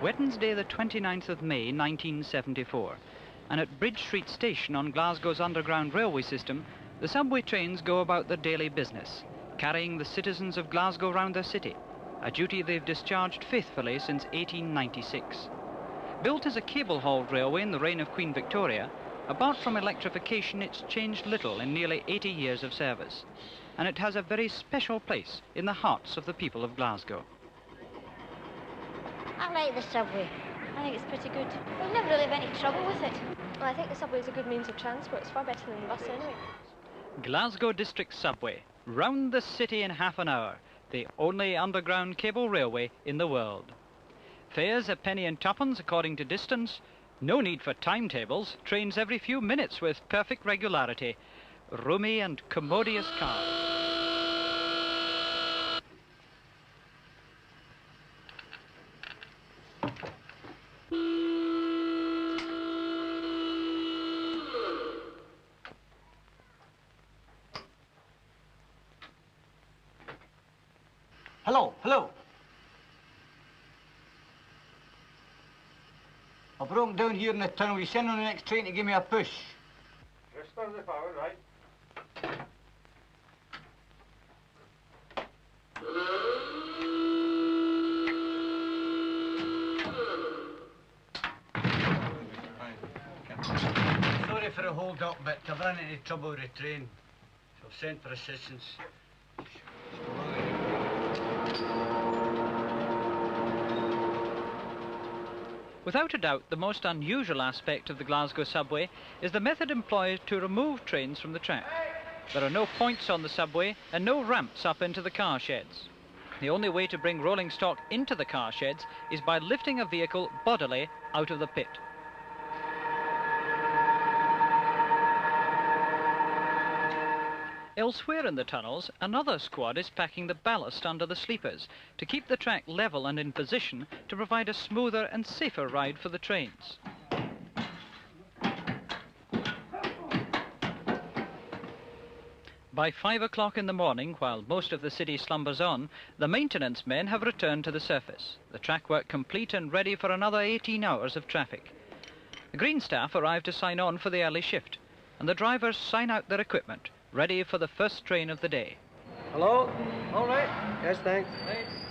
Wednesday the 29th of May 1974, and at Bridge Street Station on Glasgow's underground railway system, the subway trains go about their daily business, carrying the citizens of Glasgow round their city, a duty they've discharged faithfully since 1896. Built as a cable-hauled railway in the reign of Queen Victoria, apart from electrification, it's changed little in nearly 80 years of service, and it has a very special place in the hearts of the people of Glasgow. I like the subway. I think it's pretty good. We've never really had any trouble with it. Well, I think the subway is a good means of transport. It's far better than the bus anyway. Glasgow District Subway, round the city in half an hour, the only underground cable railway in the world. Fares a penny and twopence according to distance, no need for timetables, trains every few minutes with perfect regularity, roomy and commodious cars. Hello, hello. I broke down here in the tunnel. You send on the next train to give me a push. Restore the power, right? Sorry for the hold up, but I've run into trouble with the train, so I've sent for assistance. Without a doubt, the most unusual aspect of the Glasgow subway is the method employed to remove trains from the track. There are no points on the subway and no ramps up into the car sheds. The only way to bring rolling stock into the car sheds is by lifting a vehicle bodily out of the pit. Elsewhere in the tunnels, another squad is packing the ballast under the sleepers to keep the track level and in position to provide a smoother and safer ride for the trains. By 5 o'clock in the morning, while most of the city slumbers on, the maintenance men have returned to the surface, the track work complete and ready for another 18 hours of traffic. The green staff arrive to sign on for the early shift, and the drivers sign out their equipment, ready for the first train of the day. Hello? All right. Yes, thanks. Right.